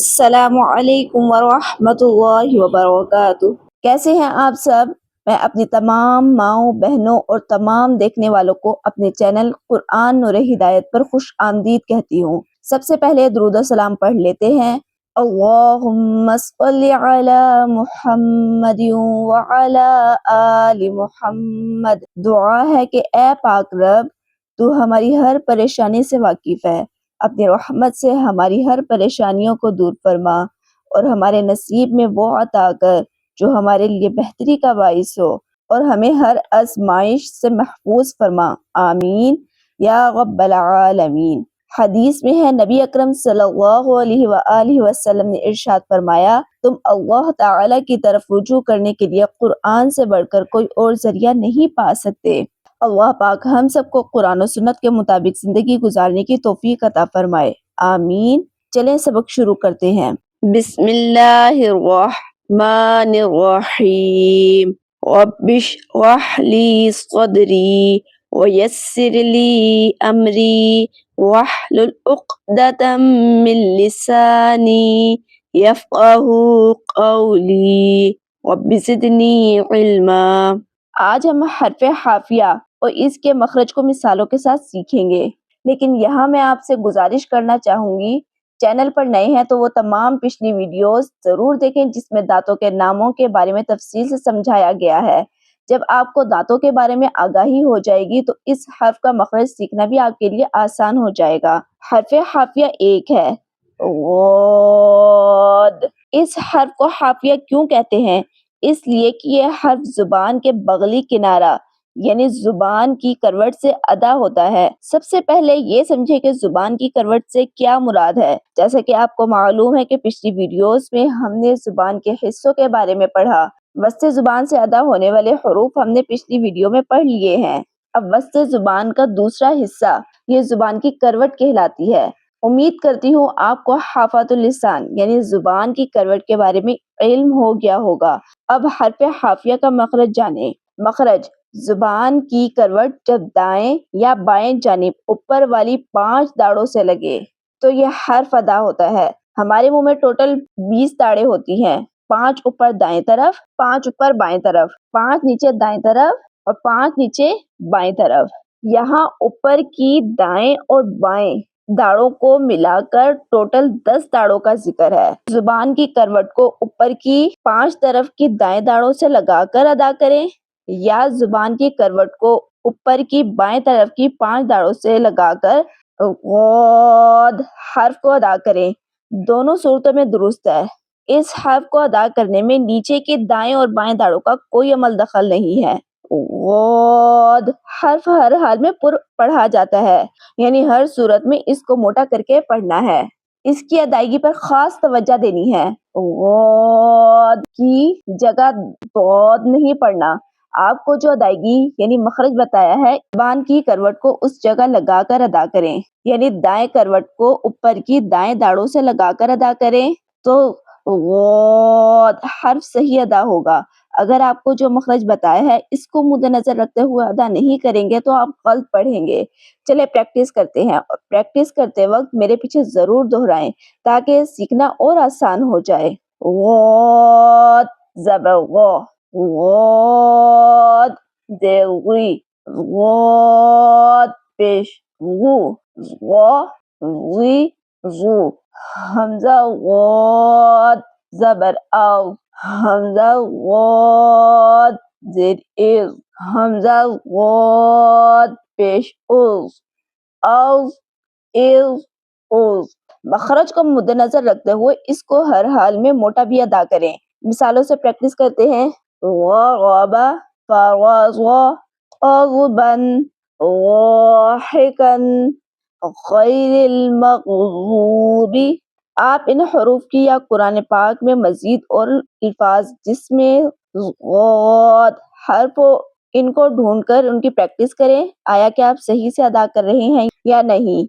السلام علیکم ورحمۃ اللہ وبرکاتہ۔ کیسے ہیں آپ سب؟ میں اپنی تمام ماؤں بہنوں اور تمام دیکھنے والوں کو اپنے چینل قرآن نور ہدایت پر خوش آمدید کہتی ہوں۔ سب سے پہلے درود و سلام پڑھ لیتے ہیں۔ اللہم صلی علی محمد وعلی آل محمد۔ دعا ہے کہ اے پاک رب، تو ہماری ہر پریشانی سے واقف ہے، اپنی رحمت سے ہماری ہر پریشانیوں کو دور فرما اور ہمارے نصیب میں وہ عطا کر جو ہمارے لیے بہتری کا باعث ہو، اور ہمیں ہر آزمائش سے محفوظ فرما، آمین یا رب العالمین۔ حدیث میں ہے، نبی اکرم صلی اللہ علیہ وآلہ وسلم نے ارشاد فرمایا، تم اللہ تعالی کی طرف رجوع کرنے کے لیے قرآن سے بڑھ کر کوئی اور ذریعہ نہیں پا سکتے۔ اللہ پاک ہم سب کو قرآن و سنت کے مطابق زندگی گزارنے کی توفیق عطا فرمائے، آمین۔ چلیں سبق شروع کرتے ہیں۔ بسم اللہ الرحمن الرحیم۔ رب اشرح لی صدری ویسر لی امری واحلل عقدۃ من لسانی یفقہوا قولی رب زدنی علما۔ آج ہم حرف حافیہ اور اس کے مخرج کو مثالوں کے ساتھ سیکھیں گے، لیکن یہاں میں آپ سے گزارش کرنا چاہوں گی، چینل پر نئے ہیں تو وہ تمام پچھلی ویڈیوز ضرور دیکھیں جس میں دانتوں کے ناموں کے بارے میں تفصیل سے سمجھایا گیا ہے۔ جب آپ کو دانتوں کے بارے میں آگاہی ہو جائے گی تو اس حرف کا مخرج سیکھنا بھی آپ کے لیے آسان ہو جائے گا۔ حرف حافیہ ایک ہے، غاد۔ اس حرف کو حافیہ کیوں کہتے ہیں؟ اس لیے کہ یہ حرف زبان کے بغلی کنارہ یعنی زبان کی کروٹ سے ادا ہوتا ہے۔ سب سے پہلے یہ سمجھے کہ زبان کی کروٹ سے کیا مراد ہے۔ جیسا کہ آپ کو معلوم ہے کہ پچھلی ویڈیوز میں ہم نے زبان کے حصوں کے بارے میں پڑھا۔ وسط زبان سے ادا ہونے والے حروف ہم نے پچھلی ویڈیو میں پڑھ لیے ہیں۔ اب وسط زبان کا دوسرا حصہ، یہ زبان کی کروٹ کہلاتی ہے۔ امید کرتی ہوں آپ کو حافۃ اللسان یعنی زبان کی کروٹ کے بارے میں علم ہو گیا ہوگا۔ اب حرف حافیہ کا مخرج جانیں۔ مخرج: زبان کی کروٹ جب دائیں یا بائیں جانب اوپر والی 5 داڑوں سے لگے تو یہ حرف ادا ہوتا ہے۔ ہمارے منہ میں ٹوٹل 20 داڑیں ہوتی ہیں، 5 اوپر دائیں طرف، 5 اوپر بائیں طرف، 5 نیچے دائیں طرف اور 5 نیچے بائیں طرف۔ یہاں اوپر کی دائیں اور بائیں داڑوں کو ملا کر ٹوٹل 10 داڑوں کا ذکر ہے۔ زبان کی کروٹ کو اوپر کی 5 طرف کی دائیں داڑوں سے لگا کر ادا کریں یا زبان کی کروٹ کو اوپر کی بائیں طرف کی 5 داڑوں سے لگا کر غاد حرف کو ادا کریں، دونوں صورتوں میں درست ہے۔ اس حرف کو ادا کرنے میں نیچے کی دائیں اور بائیں داڑوں کا کوئی عمل دخل نہیں ہے۔ غاد حرف ہر حال میں پر پڑھا جاتا ہے، یعنی ہر صورت میں اس کو موٹا کر کے پڑھنا ہے۔ اس کی ادائیگی پر خاص توجہ دینی ہے۔ غاد کی جگہ ضاد نہیں پڑھنا۔ آپ کو جو ادائیگی یعنی مخرج بتایا ہے، زبان کی کروٹ کو اس جگہ لگا کر ادا کریں، یعنی دائیں کروٹ کو اوپر کی دائیں داڑوں سے لگا کر ادا کریں تو غاد حرف صحیح ادا ہوگا۔ اگر آپ کو جو مخرج بتایا ہے اس کو مد نظر رکھتے ہوئے ادا نہیں کریں گے تو آپ غلط پڑھیں گے۔ چلے پریکٹس کرتے ہیں، اور پریکٹس کرتے وقت میرے پیچھے ضرور دہرائیں تاکہ سیکھنا اور آسان ہو جائے۔ غاد زبر غا، غاد زیر غی، غاد پیش غو، غا غی غو، حمزہ غاد زبر او، حمزہ غاد زیر از، حمزہ غاد پیش از، از از از۔ مخرج کو مد نظر رکھتے ہوئے اس کو ہر حال میں موٹا بھی ادا کریں۔ مثالوں سے پریکٹس کرتے ہیں۔ غاب فغضا غضبا ضاحکا غیر المغضوب۔ آپ ان حروف کی یا قرآن پاک میں مزید اور الفاظ جس میں غاد حرف ہو ان کو ڈھونڈ کر ان کی پریکٹس کریں۔ آیا کہ آپ صحیح سے ادا کر رہے ہیں یا نہیں؟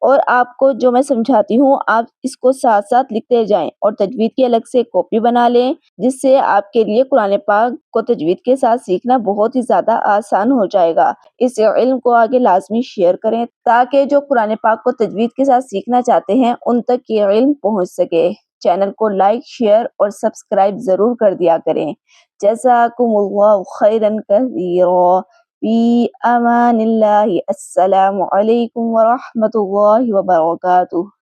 اور آپ کو جو میں سمجھاتی ہوں آپ اس کو ساتھ ساتھ لکھتے جائیں اور تجوید کی الگ سے کاپی بنا لیں، جس سے آپ کے لیے قرآن پاک کو تجوید کے ساتھ سیکھنا بہت ہی زیادہ آسان ہو جائے گا۔ اس علم کو آگے لازمی شیئر کریں تاکہ جو قرآن پاک کو تجوید کے ساتھ سیکھنا چاہتے ہیں ان تک یہ علم پہنچ سکے۔ چینل کو لائک، شیئر اور سبسکرائب ضرور کر دیا کریں۔ جزاکم اللہ خیرا کثیرا۔ فی امان اللہ۔ السلام علیکم ورحمۃ اللہ وبرکاتہ۔